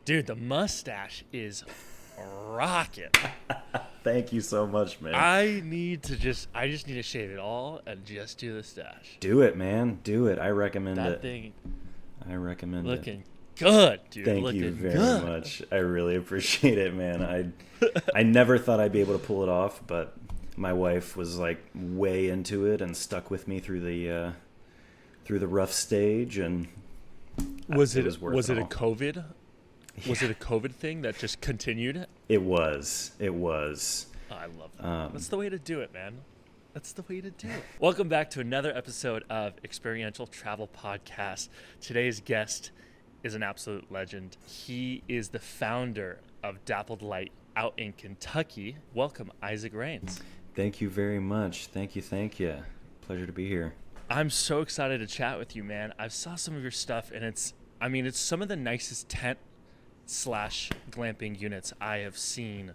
Dude, the mustache is rocking. Thank you so much, man. I just need to shave it all and just do the stash. Do it, man. Do it. I recommend That it. thing I recommend it. looking good, dude. Thank looking you very good. much. I really appreciate it, man. I never thought I'd be able to pull it off, but my wife was like way into it and stuck with me through the rough stage, and Was it was worth it a all. COVID? Was it a COVID thing that just continued? It was. Oh, I love that. That's the way to do it, man. That's the way to do it. Welcome back to another episode of Experiential Travel Podcast. Today's guest is an absolute legend. He is the founder of Dappled Light out in Kentucky. Welcome, Izaac Rains. Thank you very much. Thank you. Pleasure to be here. I'm so excited to chat with you, man. I saw some of your stuff, and it's some of the nicest tent/glamping units I have seen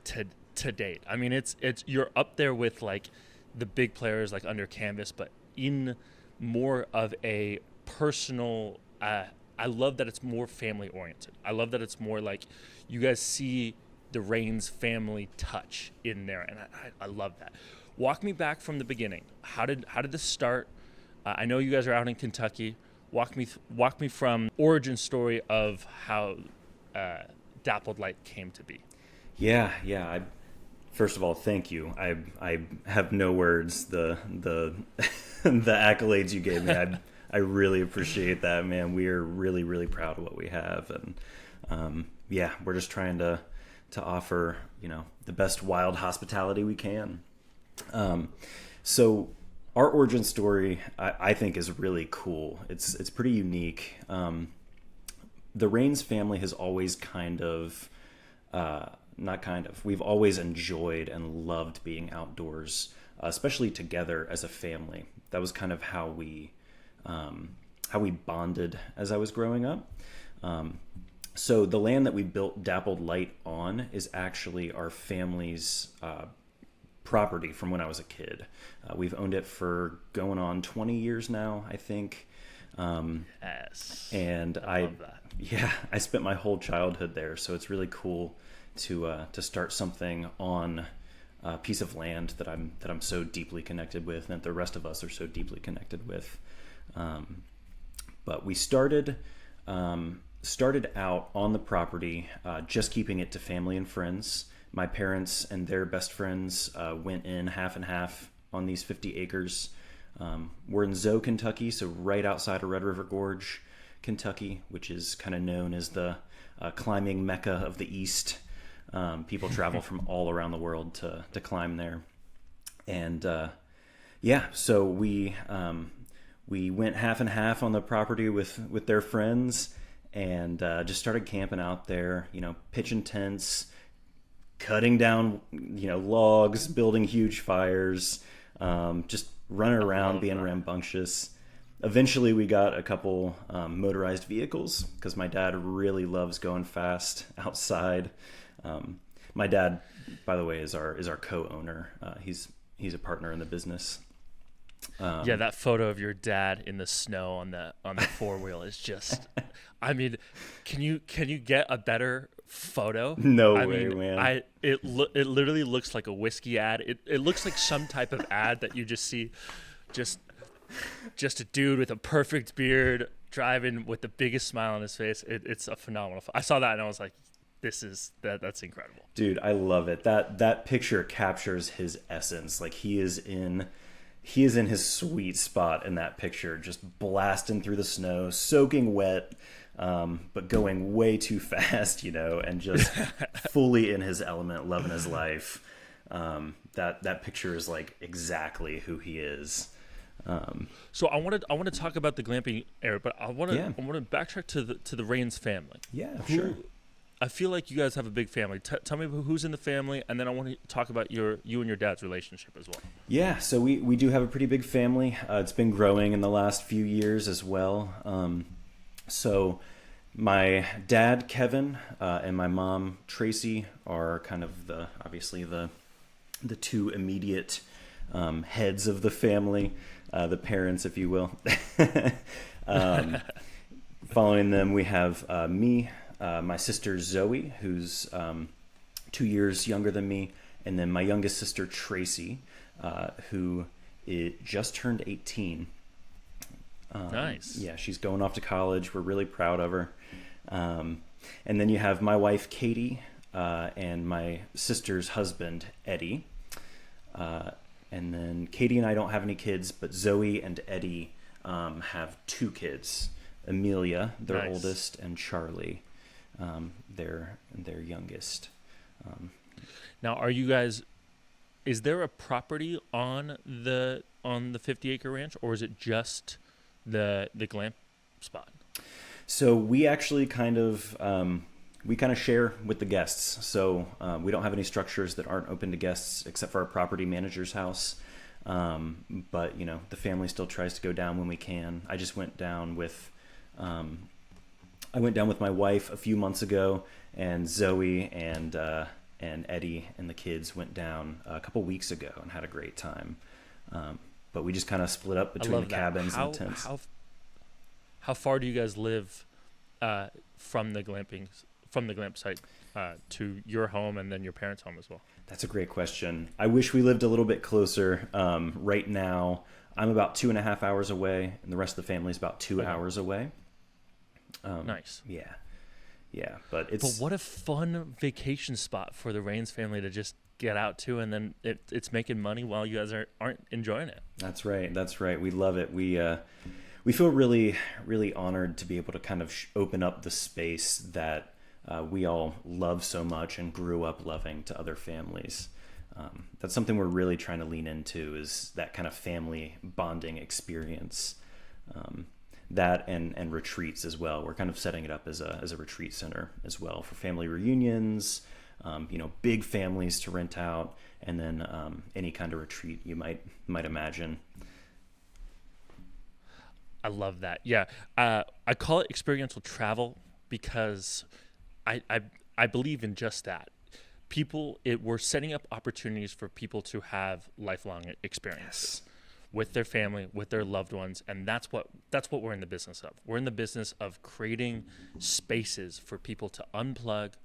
to date. I mean, it's you're up there with like the big players like Under Canvas, but in more of a personal. I love that it's more family oriented. I love that it's more like you guys see the Rains family touch in there, and I love that. Walk me back from the beginning. How did this start? I know you guys are out in Kentucky. Walk me from origin story of how Dappled Light came to be. Yeah. First of all, thank you. I have no words. The the accolades you gave me, I really appreciate that, man. We are really, really proud of what we have, and we're just trying to offer, the best wild hospitality we can. So our origin story, I think, is really cool. It's pretty unique. The Rains family has always we've always enjoyed and loved being outdoors, especially together as a family. That was kind of how we bonded as I was growing up. So the land that we built Dappled Light on is actually our family's property from when I was a kid. We've owned it for going on 20 years now, I think. Yes. And I love that. Yeah, I spent my whole childhood there, so it's really cool to start something on a piece of land that I'm so deeply connected with, and that the rest of us are so deeply connected with. But we started out on the property, just keeping it to family and friends. My parents and their best friends went in half and half on these 50 acres. We're in Zoe, Kentucky, so right outside of Red River Gorge, Kentucky, which is kind of known as the climbing mecca of the East. People travel from all around the world to climb there. And so we went half and half on the property with their friends, and just started camping out there, pitching tents, cutting down, logs, building huge fires, just running around, being rambunctious. Eventually, we got a couple motorized vehicles because my dad really loves going fast outside. My dad, by the way, is our co-owner. He's a partner in the business. That photo of your dad in the snow on the four-wheel is just. I mean, can you get a better photo? No way, man. It literally looks like a whiskey ad. It looks like some type of ad that you just see, just a dude with a perfect beard driving with the biggest smile on his face. It's a phenomenal. I saw that and I was like, that's incredible. Dude, I love it. That picture captures his essence. Like he is in his sweet spot in that picture, just blasting through the snow, soaking wet, but going way too fast, and just fully in his element, loving his life. That picture is like exactly who he is. So I want to talk about the glamping era, but I want to backtrack to the Rains family. Yeah, sure. I feel like you guys have a big family. Tell me who's in the family, and then I want to talk about you and your dad's relationship as well. Yeah, so we do have a pretty big family. It's been growing in the last few years as well. So my dad, Kevin, and my mom, Tracy, are kind of the two immediate heads of the family, the parents, if you will. Following them, we have me, my sister Zoe, who's 2 years younger than me, and then my youngest sister Tracy, who just turned 18. Nice. Yeah, she's going off to college. We're really proud of her. And then you have my wife Katie and my sister's husband Eddie. And then Katie and I don't have any kids, but Zoe and Eddie have 2 kids. Amelia, their Nice. oldest, and Charlie, their youngest. Now, are you guys? Is there a property on the 50-acre ranch, or is it just the glamp spot? So we actually kind of share with the guests. So we don't have any structures that aren't open to guests except for our property manager's house. But the family still tries to go down when we can. I just went down with my wife a few months ago, and Zoe and Eddie and the kids went down a couple weeks ago and had a great time. But we just kind of split up between the cabins and the tents. How far do you guys live from the glamp site to your home and then your parents' home as well? That's a great question. I wish we lived a little bit closer. Right now, I'm about 2.5 hours away, and the rest of the family is about 2 hours away. Nice. Yeah, but what a fun vacation spot for the Rains family to just get out to, and then it's making money while you guys aren't enjoying it. That's right. We love it. We feel really, really honored to be able to kind of open up the space that we all love so much and grew up loving to other families. That's something we're really trying to lean into, is that kind of family bonding experience. That and retreats as well. We're kind of setting it up as a retreat center as well for family reunions, big families to rent out, and then any kind of retreat you might imagine. I love that. Yeah. I call it experiential travel because I believe in just that. We're setting up opportunities for people to have lifelong experiences. Yes. With their family, with their loved ones, and that's what we're in the business of. We're in the business of creating spaces for people to unplug,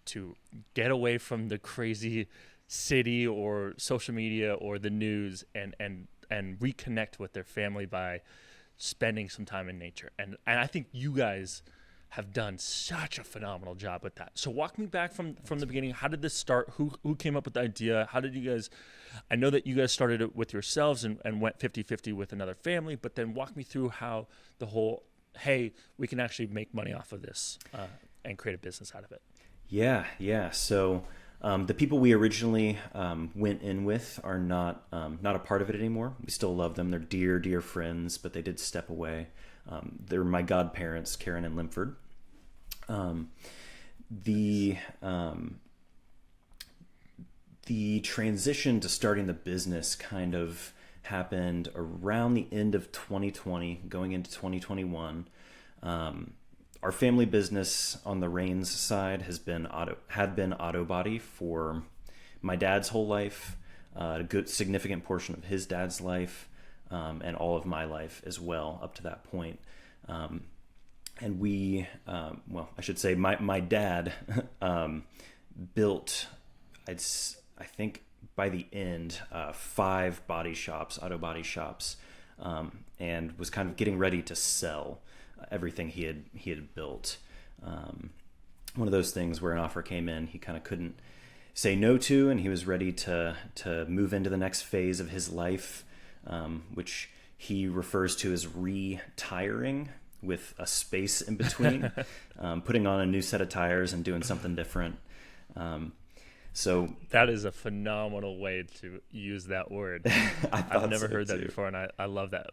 to get away from the crazy city or social media or the news, and reconnect with their family by spending some time in nature. And I think you guys have done such a phenomenal job with that. So walk me back from the beginning. How did this start? Who came up with the idea? How did you guys, I know that you guys started it with yourselves and went 50-50 with another family, but then walk me through how the whole, hey, we can actually make money off of this and create a business out of it. Yeah. So the people we originally went in with are not a part of it anymore. We still love them. They're dear, dear friends, but they did step away. They're my godparents, Karen and Limford. The transition to starting the business kind of happened around the end of 2020, going into 2021. Our family business on the Rains side had been auto body for my dad's whole life, a good significant portion of his dad's life, and all of my life as well up to that point. And we, I should say my dad built, I think by the end, 5 body shops, auto body shops, and was kind of getting ready to sell everything he had built. One of those things where an offer came in, he kind of couldn't say no to, and he was ready to move into the next phase of his life, which he refers to as retiring, with a space in between, putting on a new set of tires and doing something different. So that is a phenomenal way to use that word. I've never heard that before, and I love that.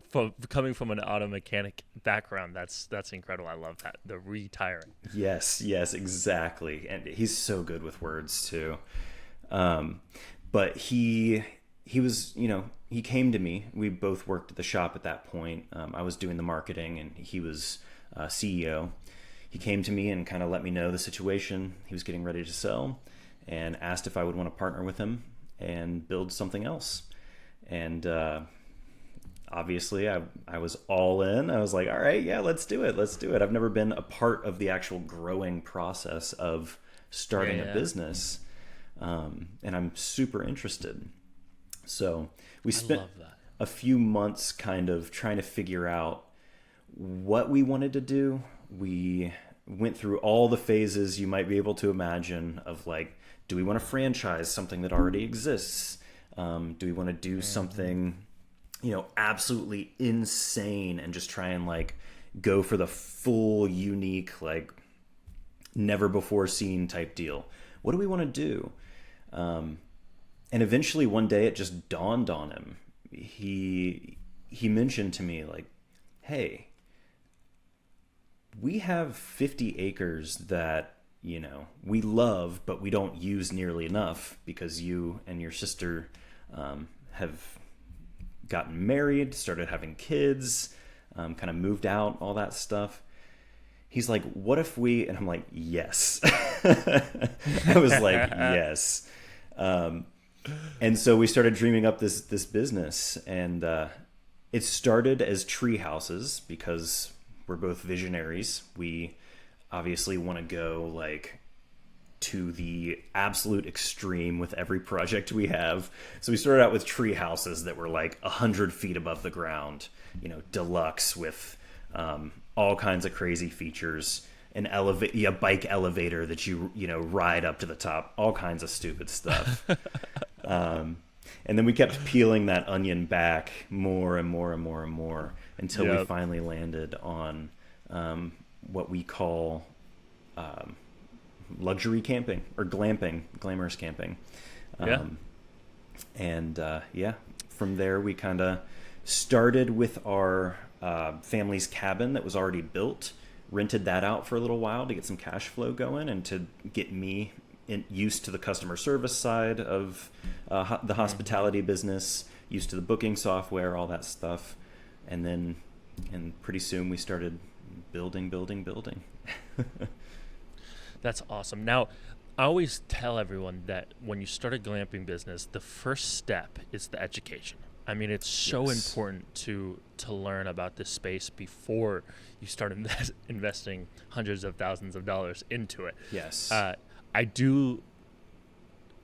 Coming from an auto mechanic background, that's incredible. I love that, the retiring. Yes, exactly. And he's so good with words too. But he was, he came to me. We both worked at the shop at that point. I was doing the marketing, and he was CEO. He came to me and kind of let me know the situation. He was getting ready to sell, and asked if I would want to partner with him and build something else. And obviously I was all in. I was like, all right, yeah, let's do it. Let's do it. I've never been a part of the actual growing process of starting a business. And I'm super interested. So we spent a few months kind of trying to figure out what we wanted to do. We went through all the phases you might be able to imagine of like, do we want to franchise something that already exists? Do we want to do something, absolutely insane and just try and like go for the full, unique, like never before seen type deal? What do we want to do? And eventually one day it just dawned on him. He mentioned to me like, hey, we have 50 acres that, we love, but we don't use nearly enough because you and your sister have gotten married, started having kids, kind of moved out, all that stuff. He's like, what if we, and I'm like, yes. I was like, yes. And so we started dreaming up this business, and it started as tree houses because we're both visionaries. We obviously want to go like to the absolute extreme with every project we have. So we started out with tree houses that were like 100 feet above the ground, deluxe with all kinds of crazy features, a bike elevator that you ride up to the top, all kinds of stupid stuff. And then we kept peeling that onion back more and more and more and more until we finally landed on what we call luxury camping or glamping, glamorous camping. From there we kind of started with our family's cabin that was already built, rented that out for a little while to get some cash flow going and to get me used to the customer service side of the hospitality business, used to the booking software, all that stuff. And pretty soon we started building. That's awesome. Now, I always tell everyone that when you start a glamping business, the first step is the education. I mean, it's so important to learn about this space before you start investing hundreds of thousands of dollars into it. Yes. I do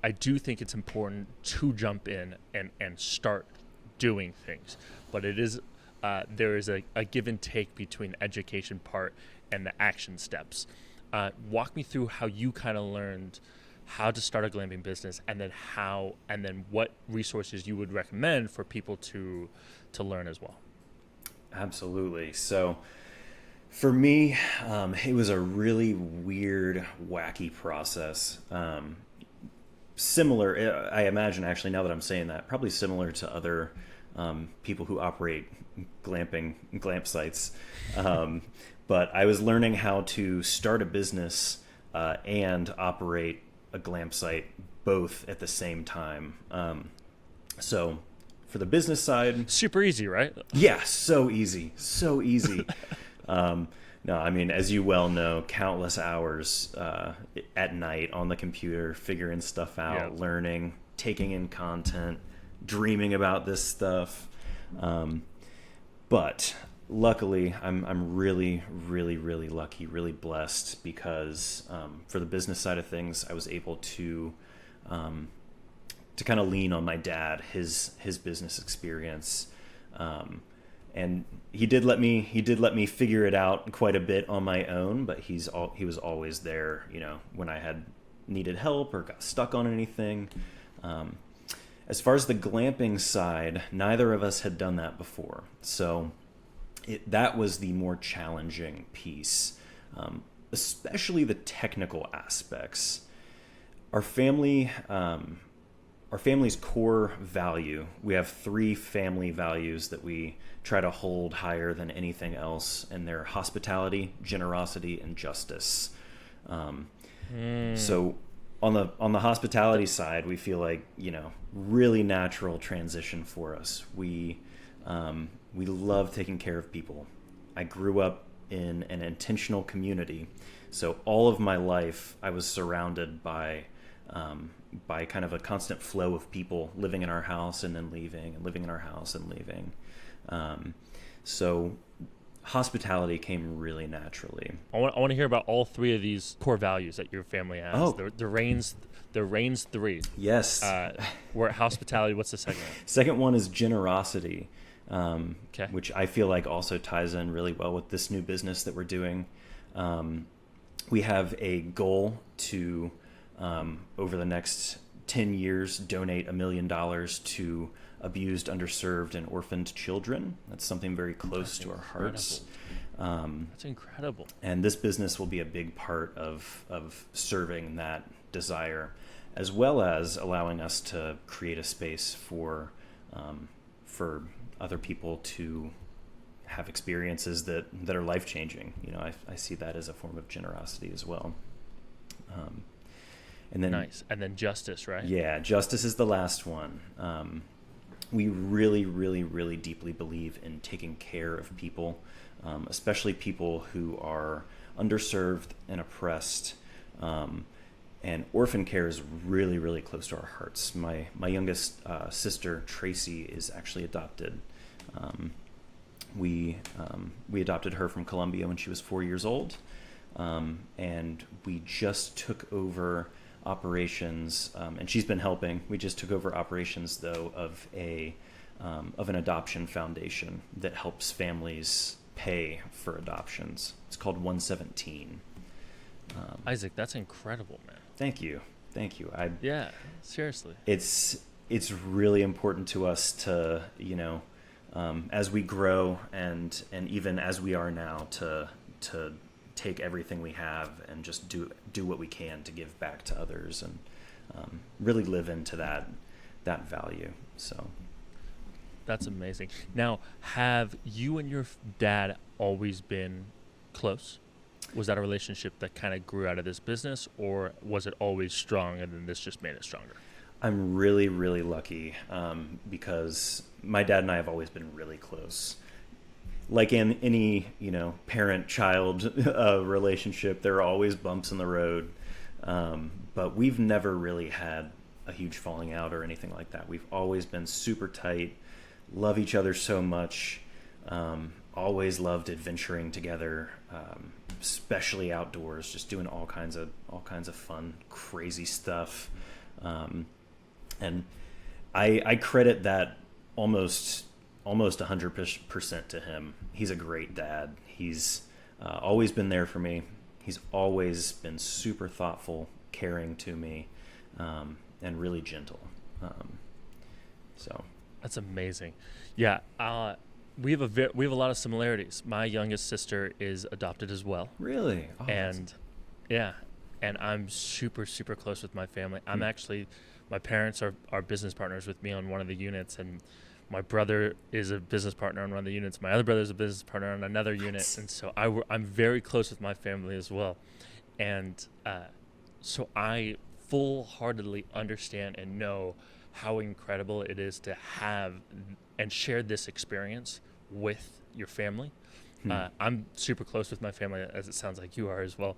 think it's important to jump in and start doing things, but it is there is a give and take between the education part and the action steps. Walk me through how you kind of learned how to start a glamping business, and then what resources you would recommend for people to learn as well. Absolutely. So for me, it was a really weird, wacky process. Similar, I imagine, actually, now that I'm saying that, probably similar to other people who operate glamp sites. But I was learning how to start a business and operate a glamp site both at the same time. So for the business side, super easy, right? Yeah, so easy. No, I mean, as you well know, countless hours at night on the computer, figuring stuff out, learning, taking in content, dreaming about this stuff. But luckily, I'm really, really, really lucky, really blessed because for the business side of things, I was able to kind of lean on my dad, his business experience, and he did let me figure it out quite a bit on my own. But he was always there, when I had needed help or got stuck on anything. As far as the glamping side, neither of us had done that before, so that was the more challenging piece, especially the technical aspects. Our family's core value, we have 3 family values that we try to hold higher than anything else, and they're hospitality, generosity, and justice. So on the hospitality side, we feel like, really natural transition for us. We love taking care of people. I grew up in an intentional community, so all of my life I was surrounded by kind of a constant flow of people living in our house and then leaving, and living in our house and leaving. So hospitality came really naturally. I want to hear about all three of these core values that your family has. Oh. The Rains 3. Yes. We're hospitality. What's the second one? Second one is generosity, Okay. which I feel like also ties in really well with this new business that we're doing. We have a goal to, over the next 10 years, donate $1 million to abused, underserved, and orphaned children. That's something very close to our hearts. That's incredible. And this business will be a big part of serving that desire, as well as allowing us to create a space for other people to have experiences that are life-changing. You know, I see that as a form of generosity as well. And then Nice. And then justice, right? Yeah, justice is the last one. We really, really, really deeply believe in taking care of people, especially people who are underserved and oppressed. And orphan care is really, really close to our hearts. My youngest sister, Tracy, is actually adopted. We adopted her from Colombia when she was 4 years old, and we just took over operations, and she's been helping. We just took over operations, though, of an adoption foundation that helps families pay for adoptions. It's called 117. Izaac, that's incredible, man. Thank you. Yeah, seriously. It's really important to us to, as we grow and even as we are now, to take everything we have and just do what we can to give back to others, and really live into that value. So That's amazing. Now, have you and your dad always been close? Was that a relationship that kind of grew out of this business, or was it always strong and then this just made it stronger? I'm really, really lucky, because my dad and I have always been really close. Like in any, parent-child relationship, there are always bumps in the road. But we've never really had a huge falling out or anything like that. We've always been super tight, love each other so much, always loved adventuring together, especially outdoors, just doing all kinds of fun, crazy stuff. And I credit that almost 100% to him. He's a great dad. He's always been there for me. He's always been super thoughtful, caring to me, and really gentle. So That's amazing. Yeah, we have a lot of similarities. My youngest sister is adopted as well. Really? Oh, And yeah, and I'm super, super close with my family. I'm actually, my parents are business partners with me on one of the units, and my brother is a business partner on one of the units. My other brother is a business partner on another unit. And so I'm very close with my family as well. And so I full-heartedly understand and know how incredible it is to have and share this experience with your family. I'm super close with my family, as it sounds like you are as well.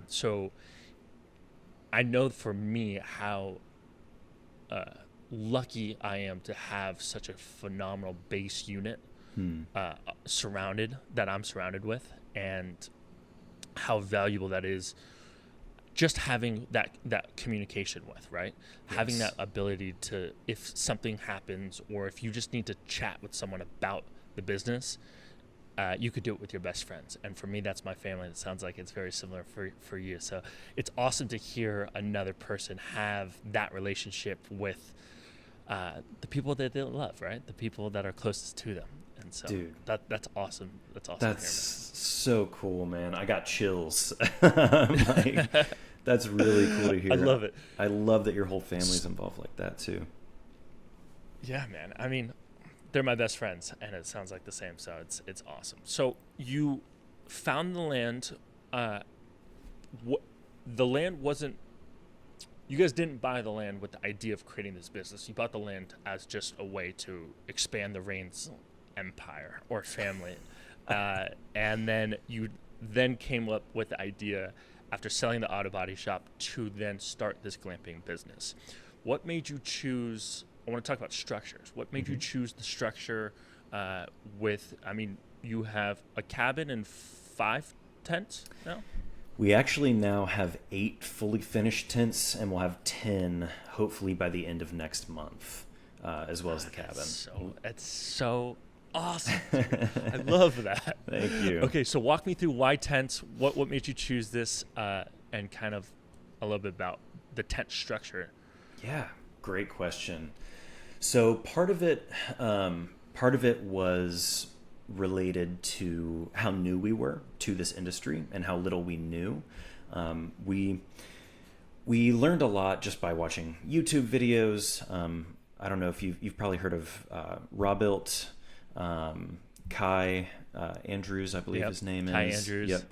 So I know for me how lucky I am to have such a phenomenal base unit I'm surrounded with, and how valuable that is. Just having that communication with, right? Yes. Having that ability to, if something happens or if you just need to chat with someone about the business, you could do it with your best friends. And for me, that's my family. It sounds like it's very similar for you. So it's awesome to hear another person have that relationship with the people that they love, right? The people that are closest to them. And so dude, that's awesome. That's awesome. That's so cool, man. I got chills. That's really cool to hear. I love it. I love that your whole family's involved like that too. Yeah, man. I mean, they're my best friends, and it sounds like the same. So it's awesome. So you found the land. The land wasn't. You guys didn't buy the land with the idea of creating this business. You bought the land as just a way to expand the Rains empire or family, and then you came up with the idea after selling the auto body shop to then start this glamping business. What made you choose? I want to talk about structures. What made you choose the structure with, I mean, you have a cabin and 5 tents now? We actually now have 8 fully finished tents, and we'll have 10 hopefully by the end of next month, as well as the cabin. That's so awesome. I love that. Thank you. Okay, so walk me through why tents. What made you choose this, and kind of a little bit about the tent structure. Yeah, great question. So part of it was related to how new we were to this industry and how little we knew. We learned a lot just by watching YouTube videos. I don't know if you've probably heard of Robuilt, Kai Andrews, I believe his name is. Kai Andrews. Yep.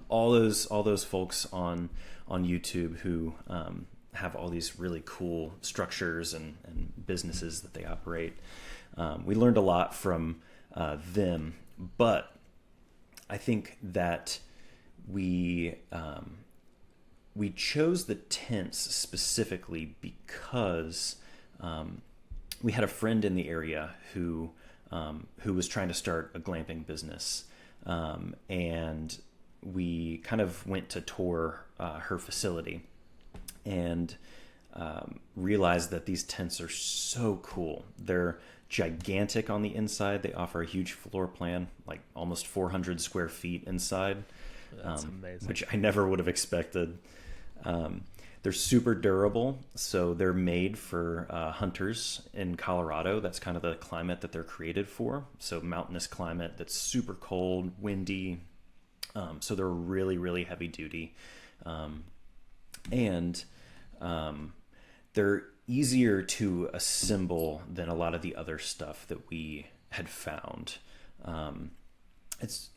All those folks on YouTube who have all these really cool structures and businesses that they operate. We learned a lot from them, but I think that we chose the tents specifically because we had a friend in the area who was trying to start a glamping business, and we kind of went to tour her facility and realized that these tents are so cool. They're gigantic on the inside. They offer a huge floor plan, like almost 400 square feet inside. That's amazing. Which I never would have expected. They're super durable, so they're made for hunters in Colorado. That's kind of the climate that they're created for. So mountainous climate that's super cold, windy. So they're really, really heavy duty. And they're easier to assemble than a lot of the other stuff that we had found. It's,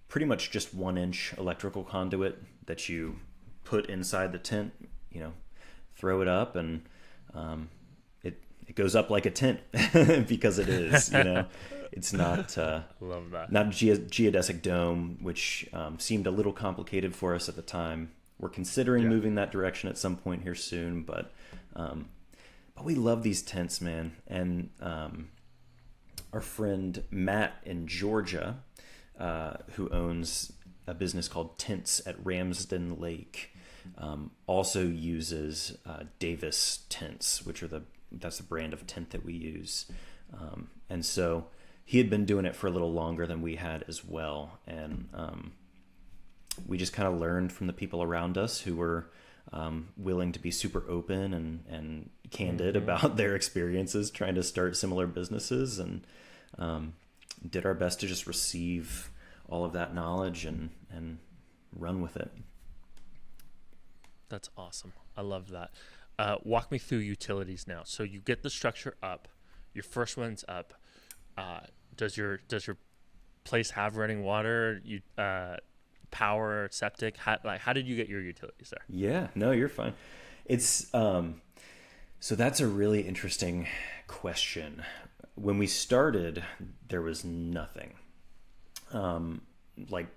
pretty much just 1-inch electrical conduit that you put inside the tent, throw it up, and it goes up like a tent because it is, It's not love that. Not a geodesic dome, which seemed a little complicated for us at the time. We're considering moving that direction at some point here soon, but we love these tents, man. And our friend Matt in Georgia, who owns a business called Tents at Ramsden Lake, also uses Davis tents, which are that's the brand of tent that we use. And so he had been doing it for a little longer than we had as well. And we just kind of learned from the people around us who were willing to be super open and candid about their experiences trying to start similar businesses, and did our best to just receive all of that knowledge and run with it. That's awesome. I love that. Walk me through utilities now. So you get the structure up, your first one's up. Does your place have running water? Power, septic? How did you get your utilities there? Yeah, no, you're fine. It's so that's a really interesting question. When we started, there was nothing like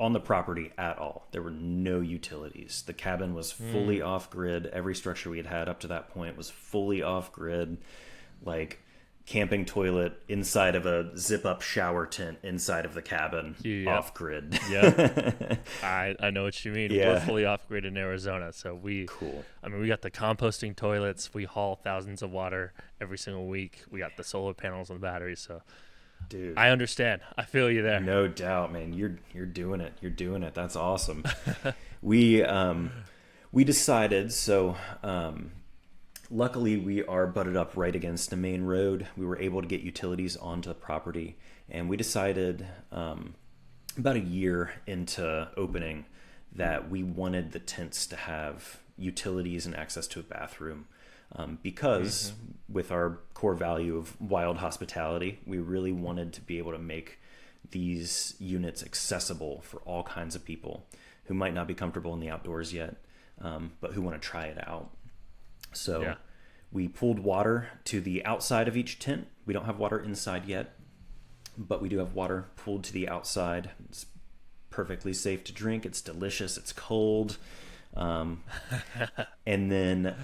on the property at all. There were no utilities. The cabin was fully off grid. Every structure we had up to that point was fully off grid, like camping toilet inside of a zip up shower tent inside of the cabin, off grid. Yeah. I know what you mean. Yeah. We're fully off grid in Arizona. So we got the composting toilets. We haul thousands of water every single week. We got the solar panels and the batteries. So dude, I understand. I feel you there. No doubt, man. You're doing it. You're doing it. That's awesome. We decided, so luckily, we are butted up right against a main road. We were able to get utilities onto the property, and we decided about a year into opening that we wanted the tents to have utilities and access to a bathroom, because with our core value of wild hospitality, we really wanted to be able to make these units accessible for all kinds of people who might not be comfortable in the outdoors yet, but who want to try it out. So we pulled water to the outside of each tent. We don't have water inside yet, but we do have water pulled to the outside. It's perfectly safe to drink. It's delicious. It's cold. And then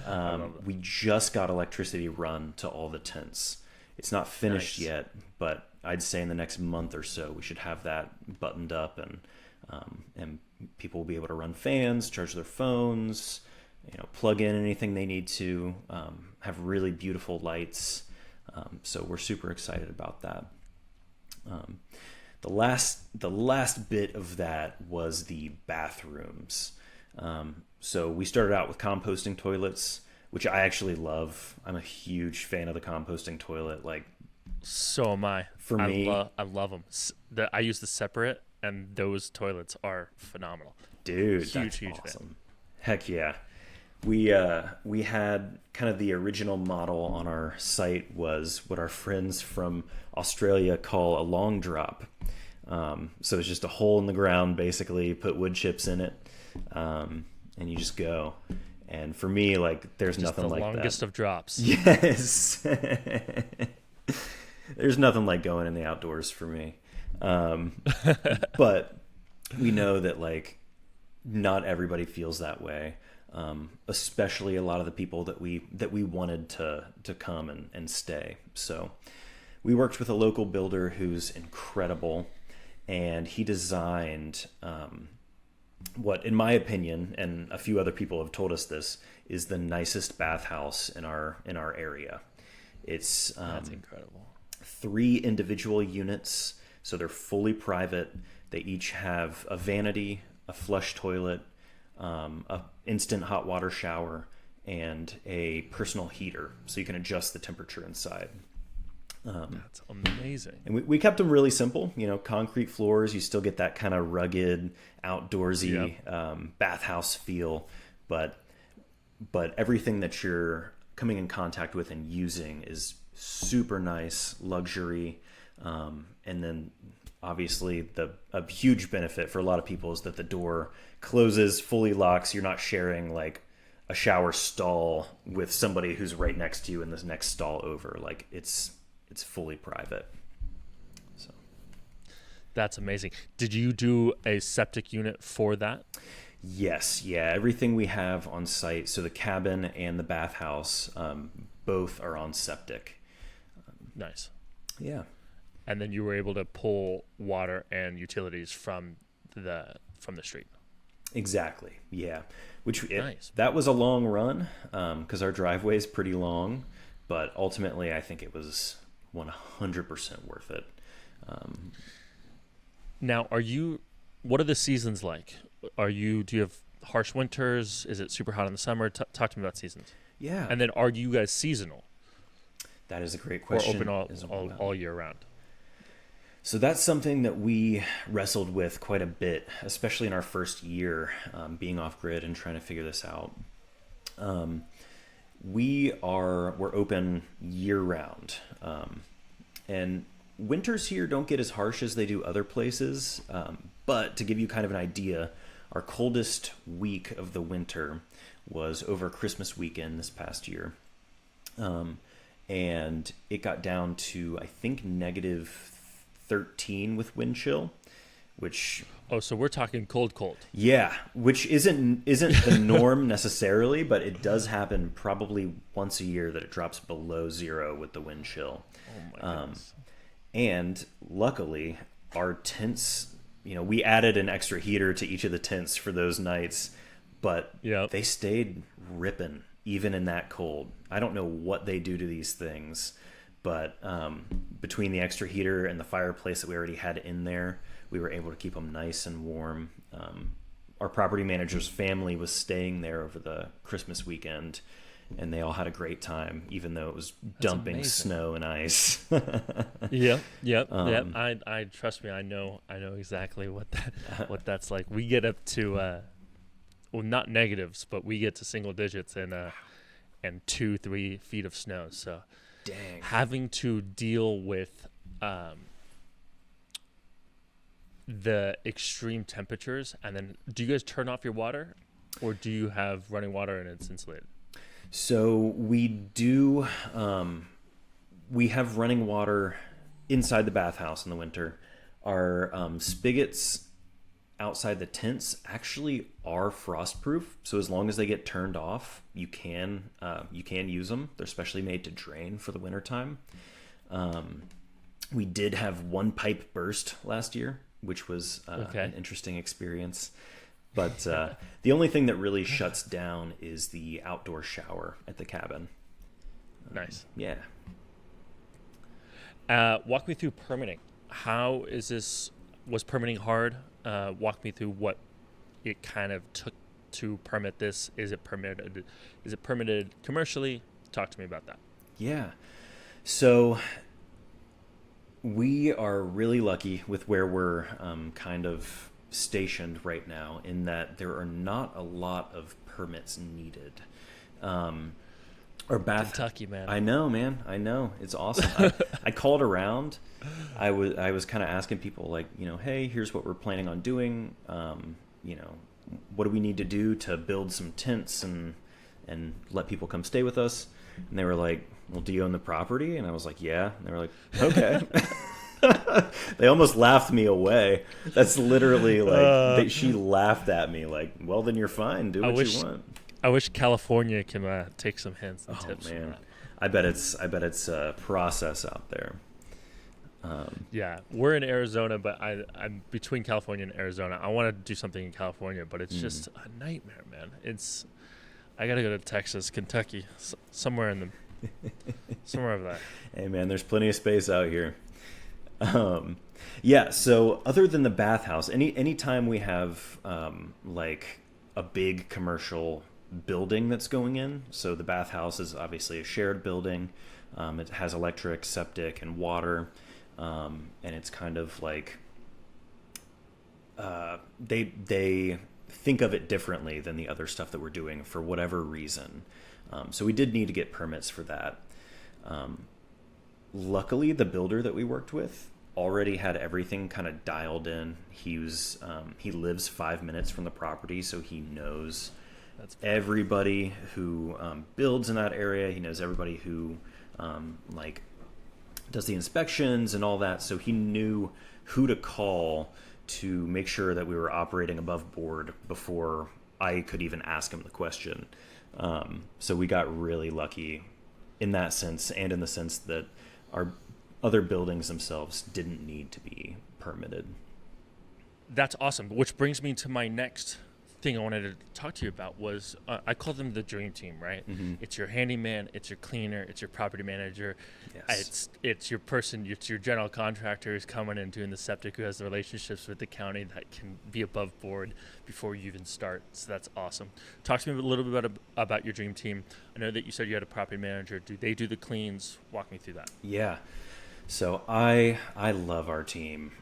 we just got electricity run to all the tents. It's not finished Nice. yet, but I'd say in the next month or so we should have that buttoned up, and people will be able to run fans, charge their phones, plug in anything they need to, have really beautiful lights. So we're super excited about that. The last bit of that was the bathrooms. So we started out with composting toilets, which I actually love. I'm a huge fan of the composting toilet. Like, So am I. For me, I love them. I use the separate, and those toilets are phenomenal. dude, Huge, that's huge fan. awesome. Heck yeah. We had kind of the original model on our site was what our friends from Australia call a long drop. So it's just a hole in the ground, basically, put wood chips in it, and you just go. And for me, like, there's Just nothing the like that. longest of drops. Yes. There's nothing like going in the outdoors for me. But we know that, like, not everybody feels that way. Especially a lot of the people that we wanted to come and stay. So we worked with a local builder who's incredible, and he designed what, in my opinion, and a few other people have told us this, is the nicest bathhouse in our area. It's That's incredible. 3 individual units, so they're fully private. They each have a vanity, a flush toilet, a instant hot water shower, and a personal heater, so you can adjust the temperature inside. That's amazing. And we kept them really simple, concrete floors. You still get that kind of rugged, outdoorsy bathhouse feel, but everything that you're coming in contact with and using is super nice, luxury, and then obviously a huge benefit for a lot of people is that the door closes, fully locks. You're not sharing like a shower stall with somebody who's right next to you in this next stall over. Like, it's fully private. So That's amazing. Did you do a septic unit for that? yes, yeah, everything we have on site, so the cabin and the bathhouse, both are on septic. Nice. Yeah. And then you were able to pull water and utilities from the street. Exactly. Yeah. Nice. That was a long run, because our driveway is pretty long, but ultimately I think it was 100% worth it. Now, what are the seasons like? Do you have harsh winters? Is it super hot in the summer? Talk to me about seasons. Yeah. And then are you guys seasonal That is a great or question. open all year round? So that's something that we wrestled with quite a bit, especially in our first year, being off grid and trying to figure this out. We're open year round, and winters here don't get as harsh as they do other places. But to give you kind of an idea, our coldest week of the winter was over Christmas weekend this past year, and it got down to, I think, negative 13 with wind chill, which So we're talking cold. which isn't the norm necessarily, but it does happen probably once a year that it drops below 0 with the wind chill. Oh my goodness. And luckily our tents, we added an extra heater to each of the tents for those nights, but Yep. they stayed ripping even in that cold. I don't know what they do to these things, but between the extra heater and the fireplace that we already had in there, we were able to keep them nice and warm. Our property manager's family was staying there over the Christmas weekend, and they all had a great time, even though it was dumping amazing. snow and ice. Yep. I trust me. I know exactly what that's like. We get up to, not negatives, but we get to single digits and 2-3 feet of snow. So Dang. having to deal with the extreme temperatures, and then do you guys turn off your water, or do you have running water and it's insulated? So we do. We have running water inside the bathhouse in the winter. Our spigots outside the tents actually are frostproof, so as long as they get turned off, you can use them. They're specially made to drain for the wintertime. We did have one pipe burst last year, which was an interesting experience. But the only thing that really shuts down is the outdoor shower at the cabin. Nice. Yeah. Walk me through permitting. How is this? Was permitting hard? Walk me through what it kind of took to permit this. Is it permitted? Is it permitted commercially? Talk to me about that. Yeah. So we are really lucky with where we're kind of stationed right now, in that there are not a lot of permits needed. Our bath, Kentucky, man. I know, man. I know. It's awesome. I called around. I was kind of asking people, like, hey, here's what we're planning on doing. What do we need to do to build some tents and let people come stay with us? And they were like, well, do you own the property? And I was like, yeah. And they were like, okay. They almost laughed me away. That's literally like, she laughed at me like, well, then you're fine. Do what you want. I wish California can take some hints and tips. Man, I bet it's a process out there. Yeah, we're in Arizona, but I'm between California and Arizona. I want to do something in California, but it's just a nightmare, man. I gotta go to Texas, Kentucky, somewhere over there. Hey, man, there's plenty of space out here. Yeah. So other than the bathhouse, any time we have like a big commercial building that's going in. So the bathhouse is obviously a shared building. It has electric, septic, and water. And it's kind of like they think of it differently than the other stuff that we're doing for whatever reason. So we did need to get permits for that. Luckily, the builder that we worked with already had everything kind of dialed in. He lives 5 minutes from the property, so he knows everybody who builds in that area. He knows everybody who does the inspections and all that. So he knew who to call to make sure that we were operating above board before I could even ask him the question. So we got really lucky in that sense, and in the sense that our other buildings themselves didn't need to be permitted. That's awesome. Which brings me to my next thing I wanted to talk to you about was I call them the dream team, right? Mm-hmm. It's your handyman, it's your cleaner, it's your property manager. Yes. It's your person, it's your general contractor who's coming and doing the septic, who has the relationships with the county that can be above board before you even start. So that's awesome. Talk to me a little bit about your dream team. I know that you said you had a property manager. Do they do the cleans? Walk me through that. Yeah. So I love our team.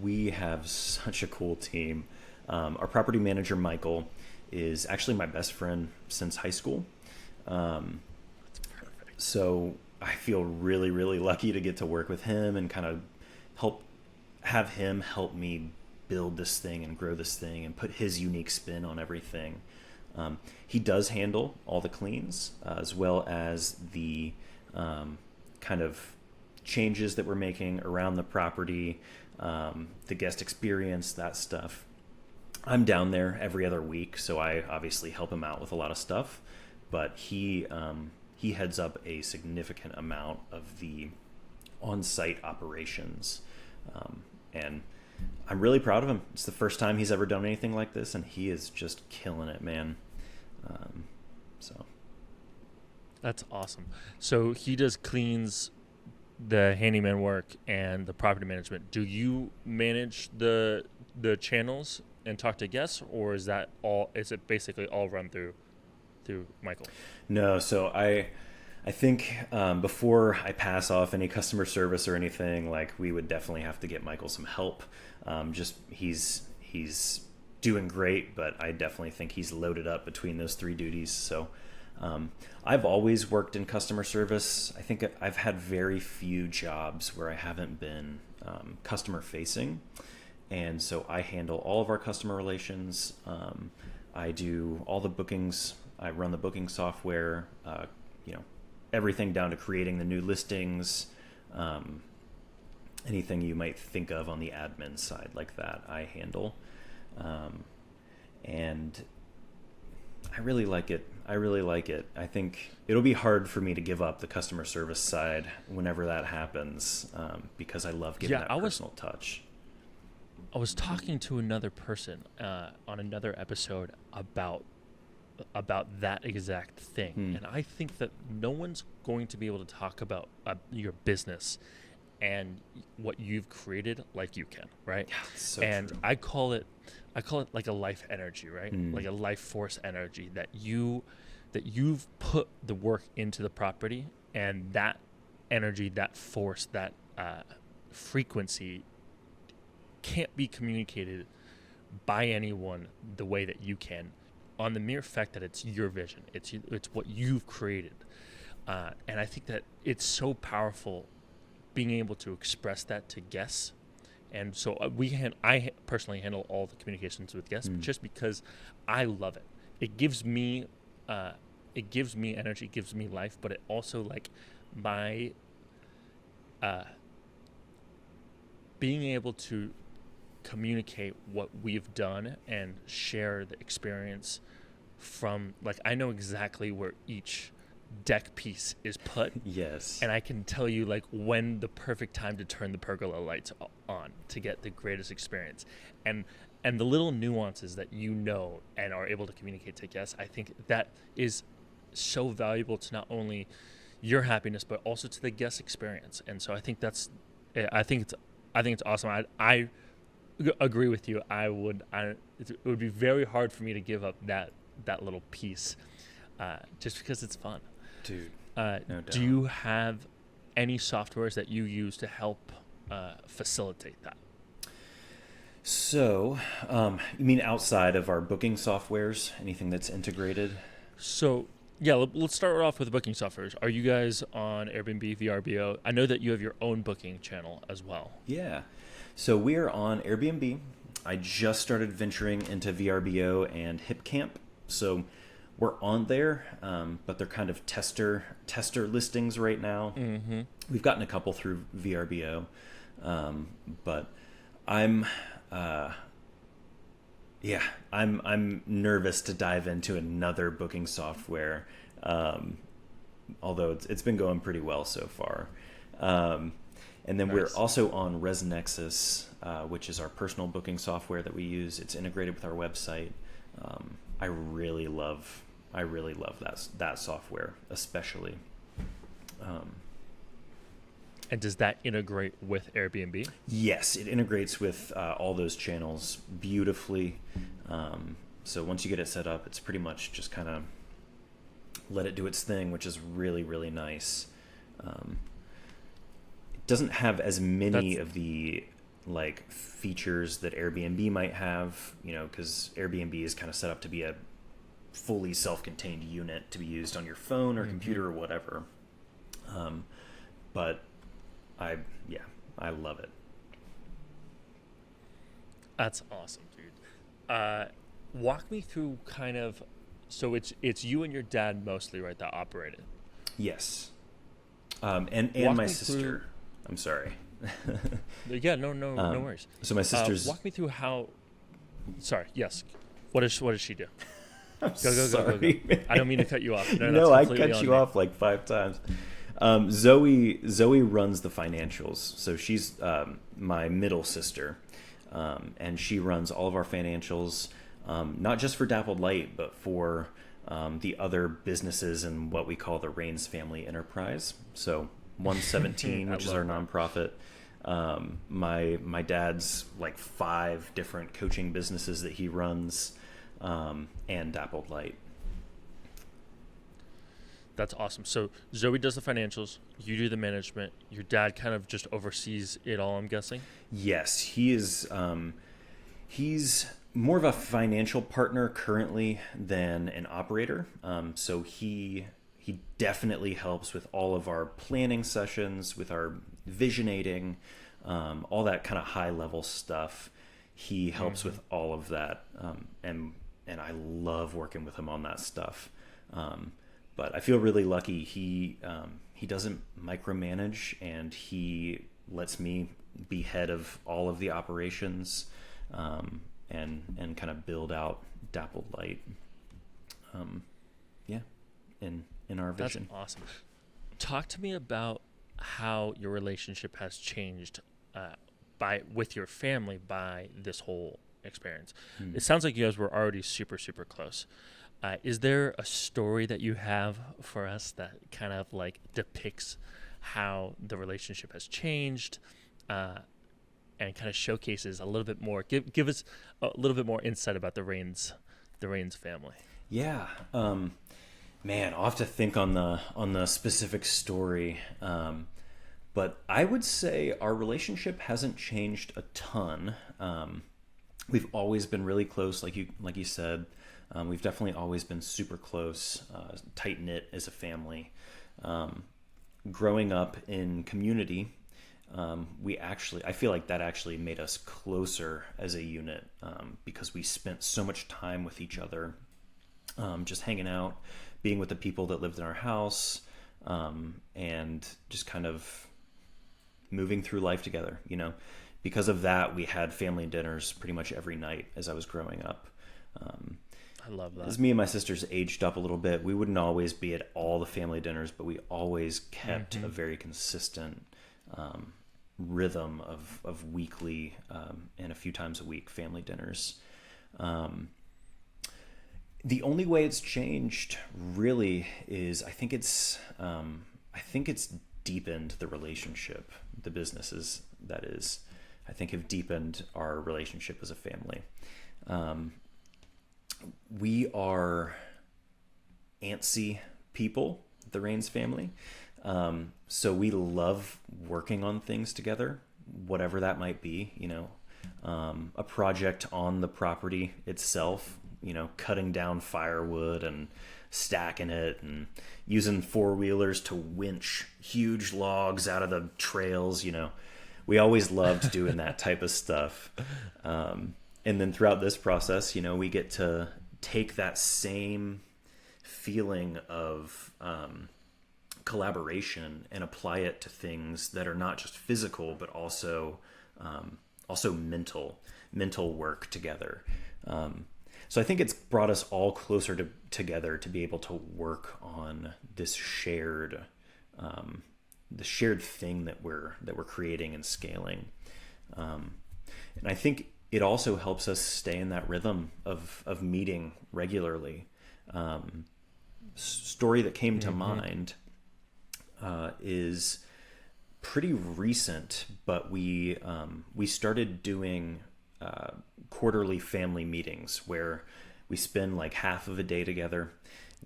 We have such a cool team. Our property manager, Michael, is actually my best friend since high school. That's perfect. So I feel really, really lucky to get to work with him and kind of have him help me build this thing and grow this thing and put his unique spin on everything. He does handle all the cleans, as well as the kind of changes that we're making around the property, the guest experience, that stuff. I'm down there every other week, so I obviously help him out with a lot of stuff, but he heads up a significant amount of the on-site operations, and I'm really proud of him. It's the first time he's ever done anything like this, and he is just killing it, man. So that's awesome. So he does cleans, the handyman work, and the property management. Do you manage the channels and talk to guests, or is that all? Is it basically all run through Michael? No. So I think before I pass off any customer service or anything, like, we would definitely have to get Michael some help. Just he's doing great, but I definitely think he's loaded up between those three duties. So I've always worked in customer service. I think I've had very few jobs where I haven't been customer facing. And so I handle all of our customer relations. I do all the bookings. I run the booking software, everything down to creating the new listings, anything you might think of on the admin side like that, I handle. And I really like it. I think it'll be hard for me to give up the customer service side whenever that happens, because I love giving that personal touch. I was talking to another person on another episode about that exact thing, and I think that no one's going to be able to talk about your business and what you've created like you can, right? Yeah, so and true. I call it like a life energy, right? Like a life force energy that you've put the work into the property, and that energy, that force, that frequency can't be communicated by anyone the way that you can, on the mere fact that it's your vision, it's what you've created, and I think that it's so powerful being able to express that to guests. And so I personally handle all the communications with guests just because I love it. It gives me energy, it gives me life, but it also, like, my being able to communicate what we've done and share the experience from, like, I know exactly where each deck piece is put. Yes. And I can tell you, like, when the perfect time to turn the pergola lights on to get the greatest experience. And the little nuances that and are able to communicate to guests, I think that is so valuable to not only your happiness but also to the guest experience. And so I think it's awesome. I agree with you. It would be very hard for me to give up that little piece, just because it's fun. Dude, no doubt. Do you have any softwares that you use to help facilitate that? So, you mean outside of our booking softwares, anything that's integrated? So, yeah, let's start off with booking softwares. Are you guys on Airbnb, VRBO? I know that you have your own booking channel as well. Yeah. So we are on Airbnb. I just started venturing into VRBO and HipCamp. So we're on there, but they're kind of tester listings right now. Mm-hmm. We've gotten a couple through VRBO, but I'm nervous to dive into another booking software, although it's been going pretty well so far. And then We're also on ResNexus, which is our personal booking software that we use. It's integrated with our website. I really love that software, especially. And does that integrate with Airbnb? Yes, it integrates with all those channels beautifully. So once you get it set up, it's pretty much just kind of let it do its thing, which is really, really nice. It doesn't have as many of the features that Airbnb might have, because Airbnb is kind of set up to be a fully self-contained unit to be used on your phone or computer or whatever. But I love it. That's awesome, dude. Walk me through kind of, so it's you and your dad mostly, right, that operate it? Yes. And my sister. I'm sorry. Yeah, no worries. So my sister's. Walk me through how. Sorry. Yes. What does she do? I'm sorry, go. I don't mean to cut you off. No, I cut you off like 5 times. Zoe runs the financials, so she's my middle sister, and she runs all of our financials, not just for Dappled Light, but for the other businesses in what we call the Rains family enterprise. So 117, which is our nonprofit. My dad's 5 different coaching businesses that he runs, and Dappled Light. That's awesome. So Zoe does the financials, you do the management, your dad kind of just oversees it all, I'm guessing? Yes, he is. He's more of a financial partner currently than an operator. So he definitely helps with all of our planning sessions, with our visionating, all that kind of high level stuff. He helps with all of that, and I love working with him on that stuff. But I feel really lucky. He doesn't micromanage, and he lets me be head of all of the operations, and kind of build out Dappled Light. in our vision. That's awesome. Talk to me about how your relationship has changed with your family by this whole experience. It sounds like you guys were already super, super close. Is there a story that you have for us that kind of like depicts how the relationship has changed and kind of showcases a little bit more? Give us a little bit more insight about the Rains family. Yeah. Man, I'll have to think on the specific story. But I would say our relationship hasn't changed a ton. We've always been really close, like you said. We've definitely always been super close, tight knit as a family. Growing up in community, I feel like that actually made us closer as a unit because we spent so much time with each other, just hanging out, being with the people that lived in our house, and just kind of moving through life together. Because of that, we had family dinners pretty much every night as I was growing up. I love that. As me and my sisters aged up a little bit, we wouldn't always be at all the family dinners, but we always kept a very consistent rhythm of weekly and a few times a week family dinners. The only way it's changed really is I think it's deepened the relationship. The businesses, that is, I think have deepened our relationship as a family. We are antsy people, the Rains family. So we love working on things together, whatever that might be, a project on the property itself, cutting down firewood and stacking it and using four-wheelers to winch huge logs out of the trails. We always loved doing that type of stuff. And then throughout this process, we get to take that same feeling of collaboration and apply it to things that are not just physical, but also mental work together. So I think it's brought us all closer together to be able to work on this shared thing that we're creating and scaling. And I think it also helps us stay in that rhythm of meeting regularly. Story that came to mind is pretty recent, but we started doing quarterly family meetings where we spend like half of a day together.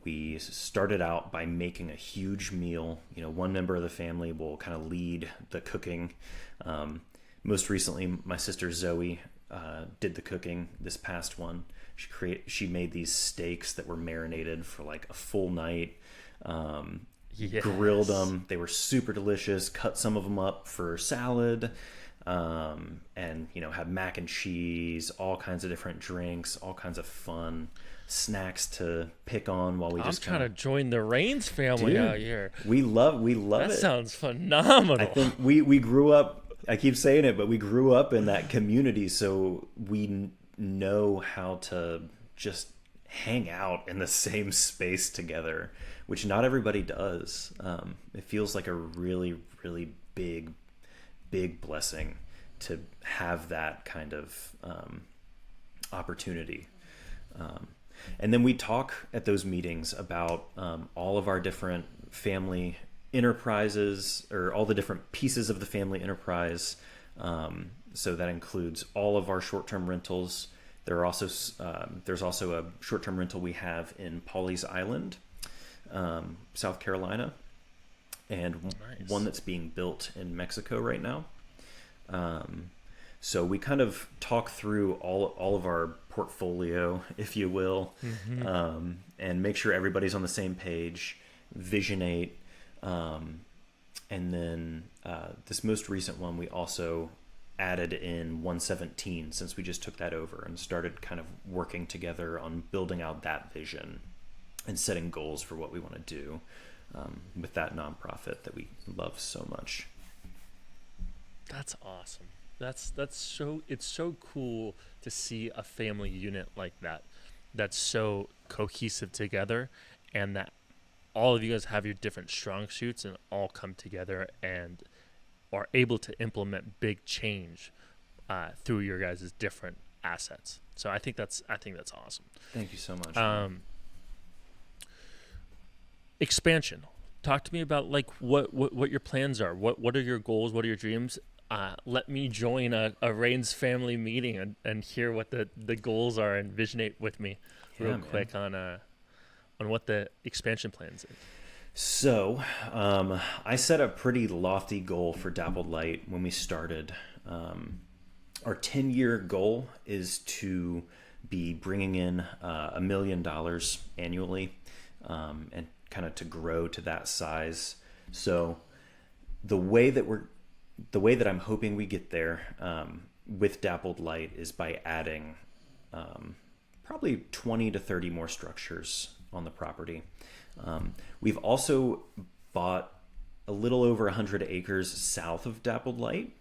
We started out by making a huge meal. One member of the family will kind of lead the cooking. Most recently, my sister Zoe did the cooking this past one. She made these steaks that were marinated for like a full night. Yes. Grilled them. They were super delicious. Cut some of them up for salad. And had mac and cheese, all kinds of different drinks, all kinds of fun snacks to pick on while I'm trying to join the Rains family out here. We love that it. That sounds phenomenal. I think we grew up, I keep saying it, but we grew up in that community, so we know how to just hang out in the same space together, which not everybody does. It feels like a really, really big blessing to have that kind of opportunity. And then we talk at those meetings about all of our different family enterprises, or all the different pieces of the family enterprise. So that includes all of our short-term rentals. There's also a short-term rental we have in Pawleys Island, South Carolina, and one that's being built in Mexico right now. So we kind of talk through all of our portfolio, if you will, and make sure everybody's on the same page, visionate. And then this most recent one, we also added in 117, since we just took that over and started kind of working together on building out that vision and setting goals for what we want to do with that nonprofit that we love so much. That's awesome. It's so cool to see a family unit like that that's so cohesive together, and that all of you guys have your different strong suits and all come together and are able to implement big change through your guys' different assets. So I think that's awesome. Thank you so much. Expansion. Talk to me about like what your plans are. What are your goals? What are your dreams? Let me join a Rains family meeting and hear what the goals are and visionate with me real quick on what the expansion plans is. So I set a pretty lofty goal for Dappled Light when we started. Our 10-year goal is to be bringing in $1 million annually, and kind of to grow to that size. So the way that I'm hoping we get there with Dappled Light is by adding probably 20 to 30 more structures on the property. We've also bought a little over 100 acres south of Dappled Light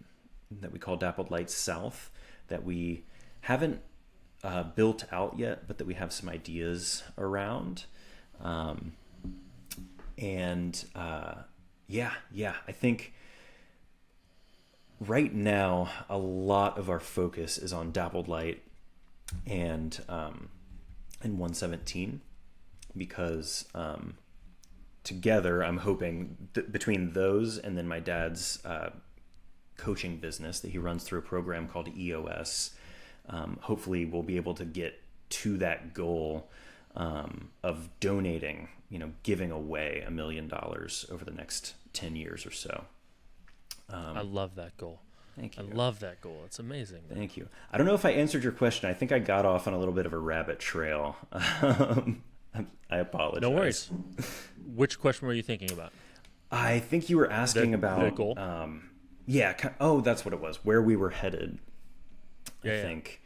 that we call Dappled Light South, that we haven't built out yet, but that we have some ideas around. I think right now a lot of our focus is on Dappled Light and 117, because together I'm hoping between those and then my dad's coaching business that he runs through a program called EOS, hopefully we'll be able to get to that goal of donating, giving away $1 million over the next 10 years or so. I love that goal. Thank you. I love that goal. It's amazing. Thank you. I don't know if I answered your question. I think I got off on a little bit of a rabbit trail. I apologize. No worries. Which question were you thinking about? I think you were asking about the goal. That's what it was. Where we were headed. I think.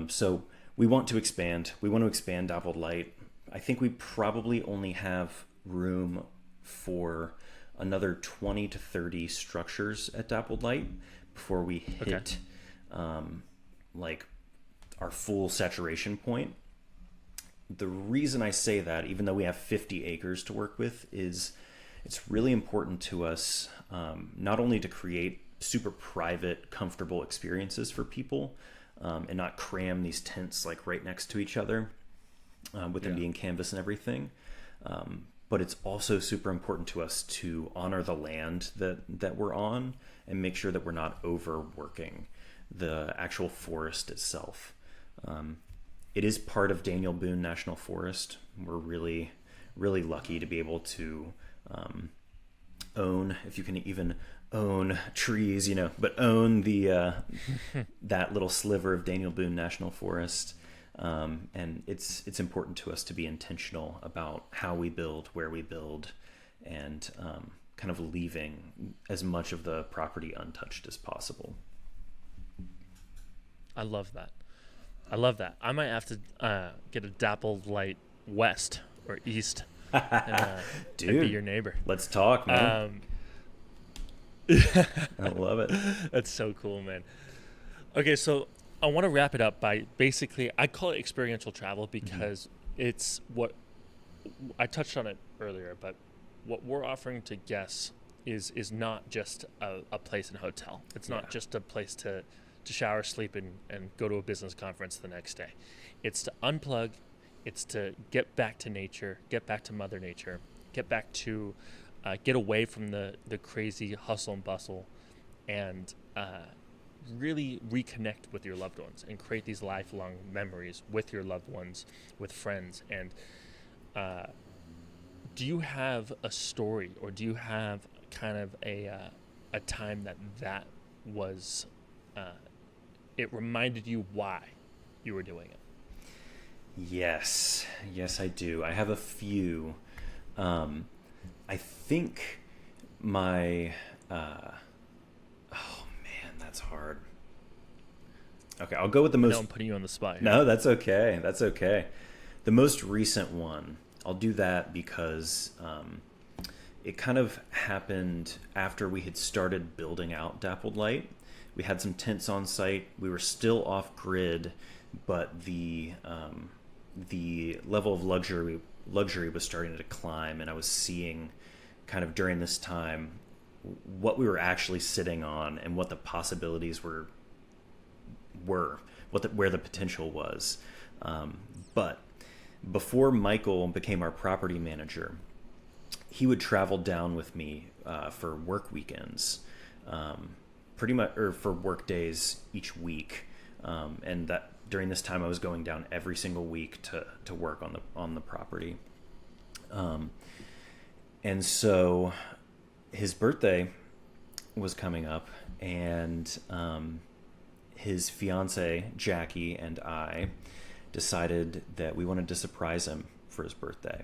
So we want to expand. We want to expand Dappled Light. I think we probably only have room for another 20 to 30 structures at Dappled Light before we hit like our full saturation point. The reason I say that, even though we have 50 acres to work with, is it's really important to us not only to create super private, comfortable experiences for people and not cram these tents like right next to each other with them being canvas and everything, but it's also super important to us to honor the land that we're on and make sure that we're not overworking the actual forest itself. It is part of Daniel Boone National Forest. We're really, really lucky to be able to own, if you can even own trees, but own the that little sliver of Daniel Boone National Forest. And it's important to us to be intentional about how we build, where we build, and kind of leaving as much of the property untouched as possible. I love that. I might have to get a Dappled Light West or East and Dude, be your neighbor. Let's talk, man. I love it. That's so cool, man. Okay, so I want to wrap it up by basically, I call it experiential travel because it's what I touched on it earlier, but what we're offering to guests is not just a place in a hotel. It's not just a place to shower, sleep, and go to a business conference the next day. It's to unplug. It's to get back to nature, get back to Mother Nature, get back to get away from the crazy hustle and bustle, and really reconnect with your loved ones and create these lifelong memories with your loved ones, with friends. And do you have a story, or do you have kind of a time that was it reminded you why you were doing it? Yes, I do. I have a few. I think my that's hard. Okay, I'll go with the most. No, I'm putting you on the spot here. No, that's okay. The most recent one, I'll do that because it kind of happened after we had started building out Dappled Light. We had some tents on site. We were still off grid, but the level of luxury luxury was starting to climb, and I was seeing kind of during this time what we were actually sitting on and what the possibilities were where the potential was. But before Michael became our property manager, he would travel down with me for work weekends, pretty much, or for work days each week. And that during this time, I was going down every single week to work on the property. And so his birthday was coming up, and his fiance Jackie and I decided that we wanted to surprise him for his birthday.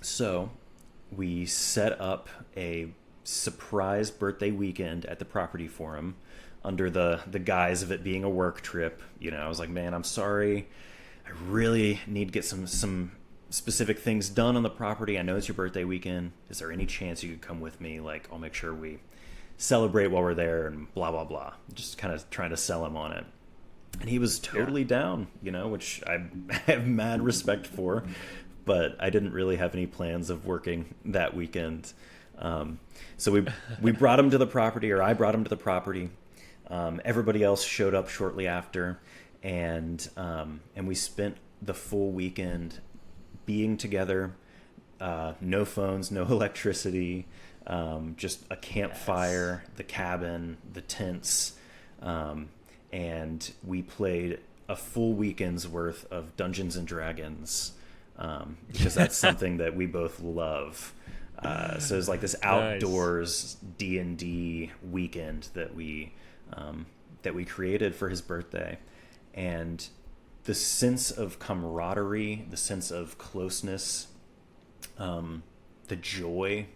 So we set up a surprise birthday weekend at the property for him under the guise of it being a work trip. I was like, man, I'm sorry. I really need to get some specific things done on the property. I know it's your birthday weekend. Is there any chance you could come with me? Like, I'll make sure we celebrate while we're there and blah, blah, blah. Just kind of trying to sell him on it. And he was totally down, which I have mad respect for, but I didn't really have any plans of working that weekend. So we brought him to the property, or I brought him to the property. Everybody else showed up shortly after, and we spent the full weekend being together. No phones, no electricity, just a campfire, the cabin, the tents, and we played a full weekend's worth of Dungeons and Dragons, because that's something that we both love. So it's like this outdoors D&D weekend that we created for his birthday, and the sense of camaraderie, the sense of closeness, the joy,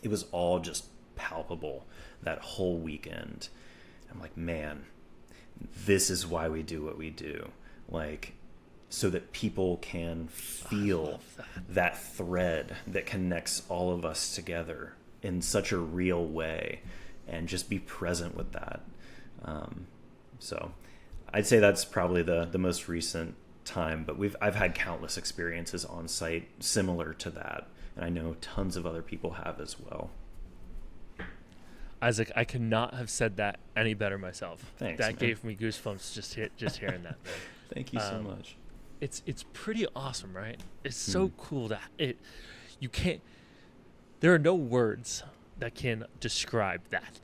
it was all just palpable that whole weekend. I'm like, man, this is why we do what we do. Like, so that people can feel that thread that connects all of us together in such a real way, and just be present with that. So I'd say that's probably the most recent time, but I've had countless experiences on site similar to that, and I know tons of other people have as well. Isaac, I could not have said that any better myself. Thanks, that man. Gave me goosebumps just hearing that. Thank you so much. It's pretty awesome, right? It's so cool that you can't. There are no words that can describe that.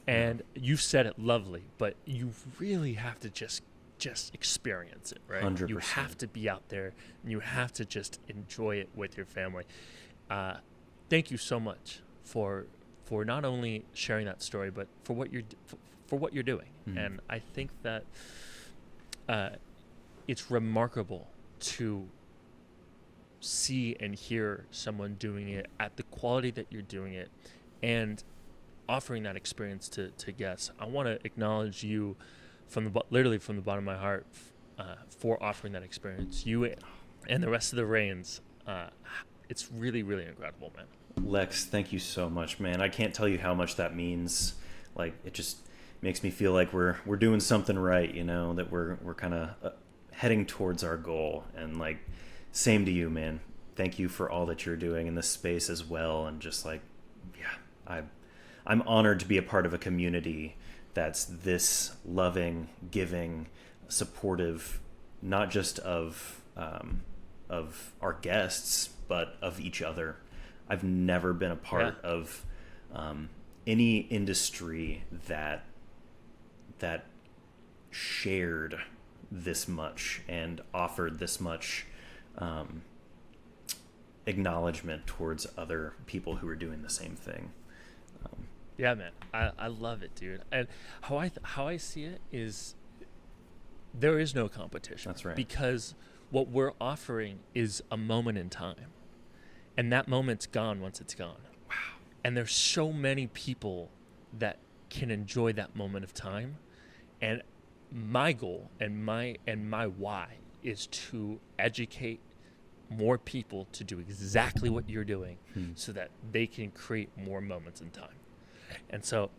And you've said it lovely, but you really have to just experience it, right? 100%. You have to be out there, and you have to just enjoy it with your family. Thank you so much for not only sharing that story, but for what you're doing. Mm-hmm. And I think that it's remarkable to see and hear someone doing it at the quality that you're doing it, and offering that experience to guests. I want to acknowledge you literally from the bottom of my heart for offering that experience. You and the rest of the Rains. It's really, really incredible, man. Lex, thank you so much, man. I can't tell you how much that means. Like, it just makes me feel like we're doing something right, that we're kind of heading towards our goal. And like, same to you, man. Thank you for all that you're doing in this space as well. And just like, yeah, I'm honored to be a part of a community that's this loving, giving, supportive, not just of our guests, but of each other. I've never been a part of any industry that shared this much and offered this much acknowledgement towards other people who are doing the same thing. Yeah, man, I love it, dude. And how I see it is there is no competition. That's right. Because what we're offering is a moment in time, and that moment's gone once it's gone. Wow. And there's so many people that can enjoy that moment of time, and my goal and my why is to educate more people to do exactly what you're doing, so that they can create more moments in time. And so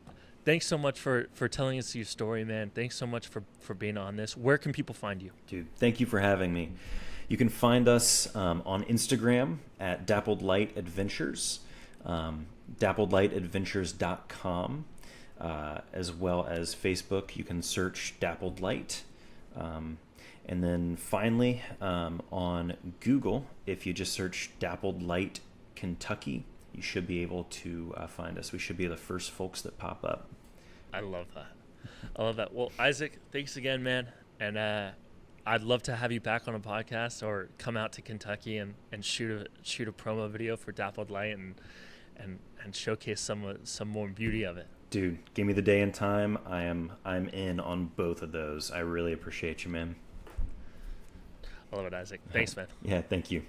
thanks so much for telling us your story, man. Thanks so much for being on this. Where can people find you? Dude, thank you for having me. You can find us on Instagram at Dappled Light Adventures, dappledlightadventures.com, as well as Facebook. You can search Dappled Light. And then finally, on Google, if you just search Dappled Light Kentucky, you should be able to find us. We should be the first folks that pop up. I love that. Well, Izaac, thanks again, man. And I'd love to have you back on a podcast or come out to Kentucky and shoot a promo video for Dappled Light and showcase some more beauty of it. Dude, give me the day and time. I'm in on both of those. I really appreciate you, man. I love it, Izaac. Thanks, man. Yeah, thank you.